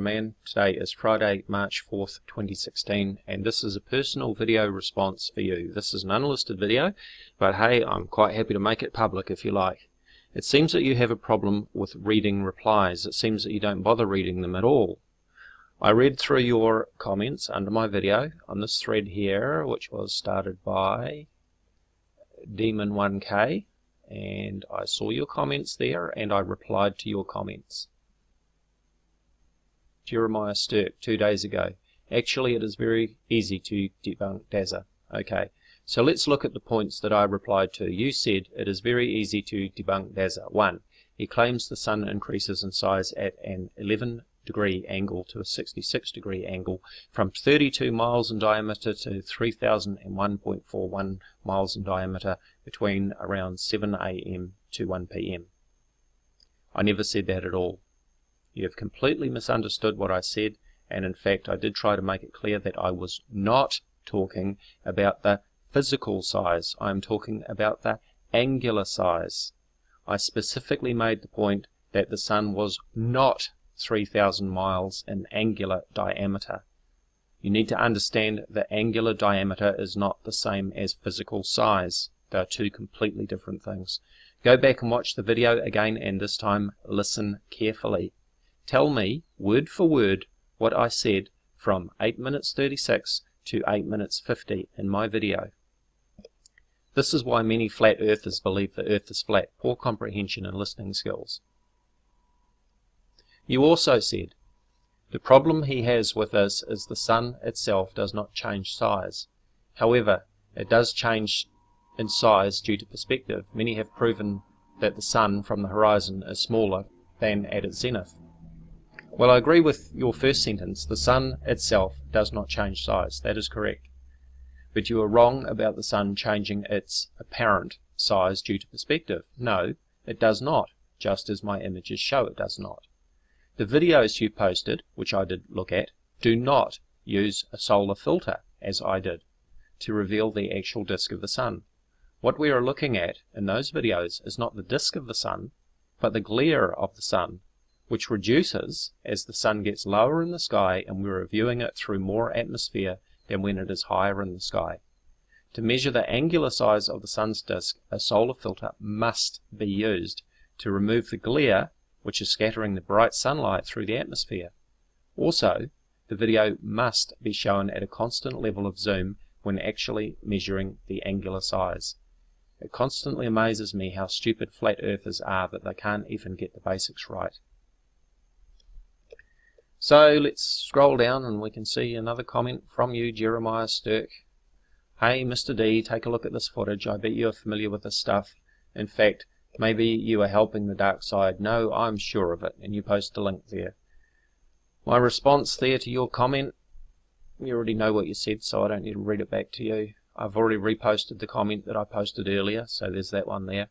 Man. Today is Friday, March 4th, 2016, and this is a personal video response for you. This is an unlisted video, but hey, I'm quite happy to make it public if you like. It seems that you have a problem with reading replies. It seems that you don't bother reading them at all. I read through your comments under my video on this thread here, which was started by Demon1K, and I saw your comments there and I replied to your comments. Jeremiah Sturk 2 days ago. Actually, it is very easy to debunk DASA. Okay, so let's look at the points that I replied to. You said it is very easy to debunk DASA. 1. He claims the Sun increases in size at an 11-degree angle to a 66-degree angle from 32 miles in diameter to 3001.41 miles in diameter between around 7 AM to 1 PM. I never said that at all. You have completely misunderstood what I said, and in fact I did try to make it clear that I was not talking about the physical size. I am talking about the angular size. I specifically made the point that the Sun was not 3,000 miles in angular diameter. You need to understand that angular diameter is not the same as physical size. They are two completely different things. Go back and watch the video again, and this time listen carefully. Tell me, word for word, what I said from 8 minutes 36 to 8 minutes 50 in my video. This is why many flat earthers believe the earth is flat. Poor comprehension and listening skills. You also said, the problem he has with this is the Sun itself does not change size. However, it does change in size due to perspective. Many have proven that the Sun from the horizon is smaller than at its zenith. Well, I agree with your first sentence. The Sun itself does not change size. That is correct. But you are wrong about the Sun changing its apparent size due to perspective. No, it does not, just as my images show it does not. The videos you posted, which I did look at, do not use a solar filter, as I did, to reveal the actual disk of the Sun. What we are looking at in those videos is not the disk of the Sun, but the glare of the Sun, which reduces as the Sun gets lower in the sky and we're viewing it through more atmosphere than when it is higher in the sky. To measure the angular size of the Sun's disk, a solar filter must be used to remove the glare which is scattering the bright sunlight through the atmosphere. Also, the video must be shown at a constant level of zoom when actually measuring the angular size. It constantly amazes me how stupid flat earthers are that they can't even get the basics right. So let's scroll down and we can see another comment from you, Jeremiah Sturk. Hey Mr. D, take a look at this footage. I bet you are familiar with this stuff. In fact, maybe you are helping the dark side. No, I'm sure of it, and you post a link there. My response there to your comment, you already know what you said, so I don't need to read it back to you. I've already reposted the comment that I posted earlier, so there's that one there.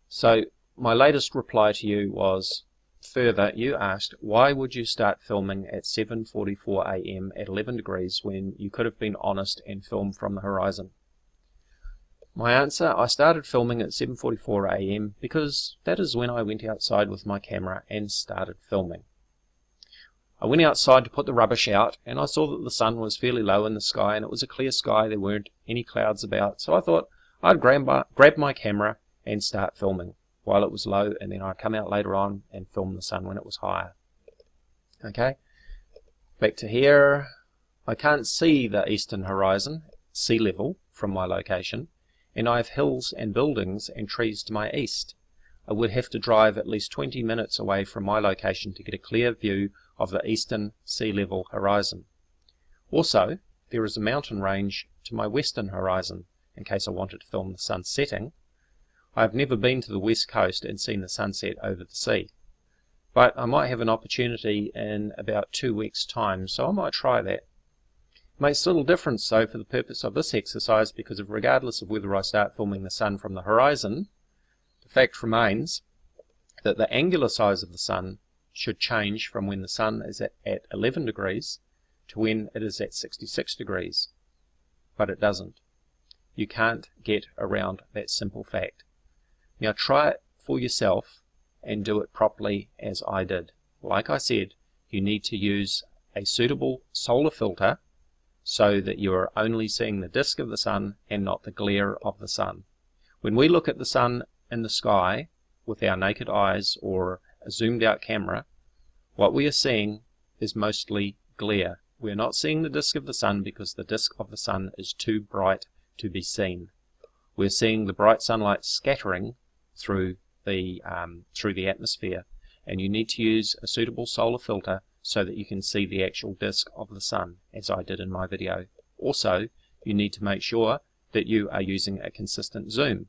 So my latest reply to you was, further, you asked, why would you start filming at 7:44 AM at 11 degrees when you could have been honest and filmed from the horizon? My answer, I started filming at 7:44 AM because that is when I went outside with my camera and started filming. I went outside to put the rubbish out and I saw that the Sun was fairly low in the sky and it was a clear sky, there weren't any clouds about, so I thought I'd grab my camera and start filming while it was low, and then I'd come out later on and film the Sun when it was higher. Okay, back to here. I can't see the eastern horizon, sea level, from my location, and I have hills and buildings and trees to my east. I would have to drive at least 20 minutes away from my location to get a clear view of the eastern sea level horizon. Also, there is a mountain range to my western horizon, in case I wanted to film the Sun setting. I have never been to the west coast and seen the sunset over the sea, but I might have an opportunity in about 2 weeks' time, so I might try that. It makes little difference though for the purpose of this exercise, because regardless of whether I start filming the Sun from the horizon, the fact remains that the angular size of the Sun should change from when the Sun is at 11 degrees to when it is at 66 degrees, but it doesn't. You can't get around that simple fact. Now try it for yourself and do it properly as I did. Like I said, you need to use a suitable solar filter so that you are only seeing the disk of the sun and not the glare of the sun. When we look at the sun in the sky with our naked eyes or a zoomed out camera, what we are seeing is mostly glare. We are not seeing the disk of the sun because the disk of the sun is too bright to be seen. We're seeing the bright sunlight scattering through the atmosphere, and you need to use a suitable solar filter so that you can see the actual disk of the sun, as I did in my video. Also, you need to make sure that you are using a consistent zoom.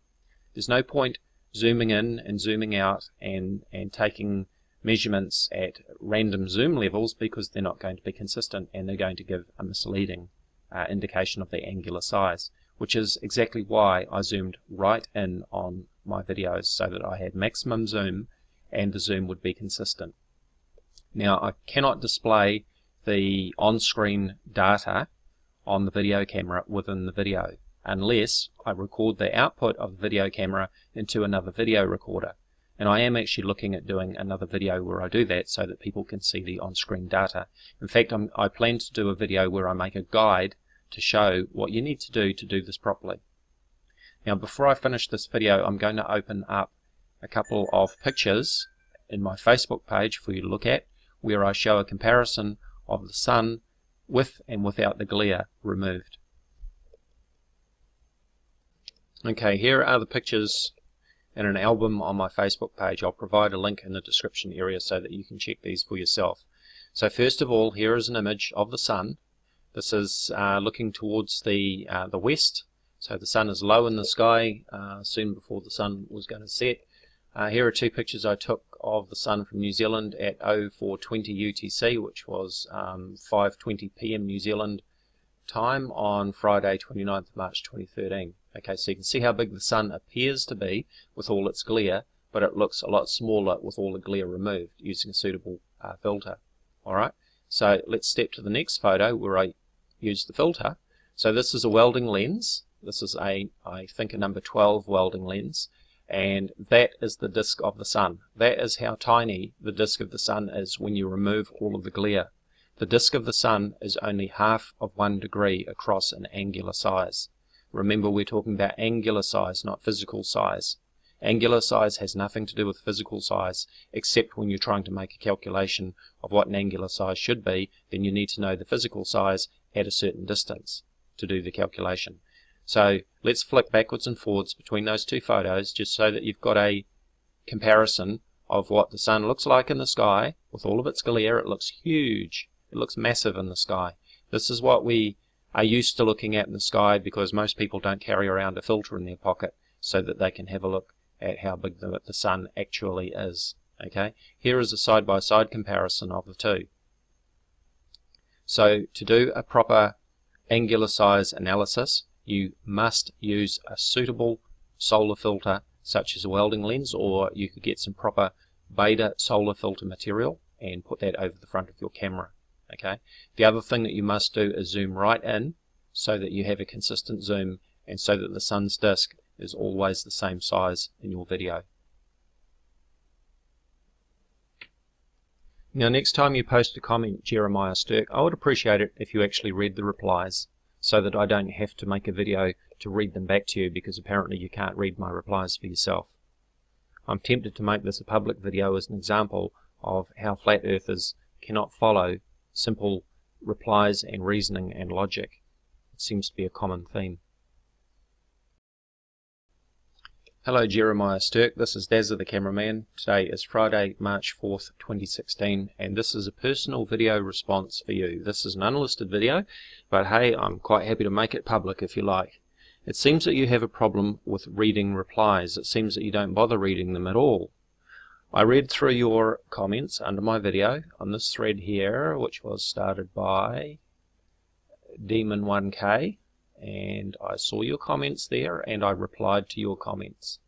There's no point zooming in and zooming out and taking measurements at random zoom levels, because they're not going to be consistent and they're going to give a misleading indication of the angular size, which is exactly why I zoomed right in on my videos so that I had maximum zoom and the zoom would be consistent. Now, I cannot display the on-screen data on the video camera within the video unless I record the output of the video camera into another video recorder. And I am actually looking at doing another video where I do that so that people can see the on-screen data. In fact, I plan to do a video where I make a guide to show what you need to do this properly. Now, before I finish this video, I'm going to open up a couple of pictures in my Facebook page for you to look at, where I show a comparison of the sun with and without the glare removed. Okay, here are the pictures in an album on my Facebook page. I'll provide a link in the description area so that you can check these for yourself. So first of all, here is an image of the sun. This is looking towards the west, so the sun is low in the sky soon before the sun was going to set. Here are two pictures I took of the sun from New Zealand at 0420 UTC, which was 5:20 PM New Zealand time on Friday 29th of March 2013. Okay, so you can see how big the sun appears to be with all its glare, but it looks a lot smaller with all the glare removed using a suitable filter. Alright, so let's step to the next photo where I use the filter. So this is a welding lens. This is I think a number 12 welding lens, and that is the disk of the sun. That is how tiny the disk of the sun is when you remove all of the glare. The disk of the sun is only half of 1 degree across an angular size. Remember, we're talking about angular size, not physical size. Angular size has nothing to do with physical size, except when you're trying to make a calculation of what an angular size should be, then you need to know the physical size at a certain distance to do the calculation. So let's flick backwards and forwards between those two photos just so that you've got a comparison of what the sun looks like in the sky. With all of its glare, it looks huge. It looks massive in the sky. This is what we are used to looking at in the sky, because most people don't carry around a filter in their pocket so that they can have a look at how big the sun actually is. Okay, here is a side-by-side comparison of the two. So to do a proper angular size analysis, you must use a suitable solar filter such as a welding lens, or you could get some proper beta solar filter material and put that over the front of your camera. Okay. The other thing that you must do is zoom right in so that you have a consistent zoom and so that the sun's disk is always the same size in your video. Now, next time you post a comment, Jeremiah Sturk, I would appreciate it if you actually read the replies so that I don't have to make a video to read them back to you, because apparently you can't read my replies for yourself. I'm tempted to make this a public video as an example of how flat earthers cannot follow simple replies and reasoning and logic. It seems to be a common theme. Hello, Jeremiah Sturk. This is Dazza the cameraman. Today is Friday, March 4th, 2016, and this is a personal video response for you. This is an unlisted video, but hey, I'm quite happy to make it public if you like. It seems that you have a problem with reading replies. It seems that you don't bother reading them at all. I read through your comments under my video on this thread here, which was started by Demon1K, and I saw your comments there and I replied to your comments.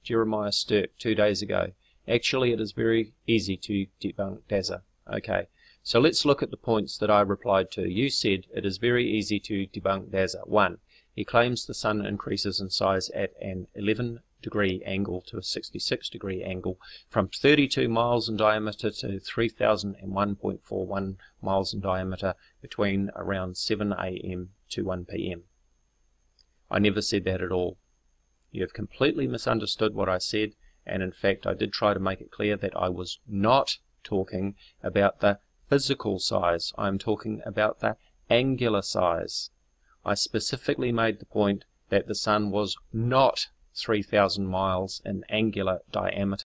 Jeremiah Sturk 2 days ago. Actually, it is very easy to debunk Dazza. Okay, so let's look at the points that I replied to. You said it is very easy to debunk Dazza. 1. He claims the sun increases in size at an 11 degree angle to a 66 degree angle, from 32 miles in diameter to 3001.41 miles in diameter between around 7 AM to 1 PM. I never said that at all. You have completely misunderstood what I said, and in fact I did try to make it clear that I was not talking about the physical size. I'm talking about the angular size. I specifically made the point that the Sun was not 3,000 miles in angular diameter.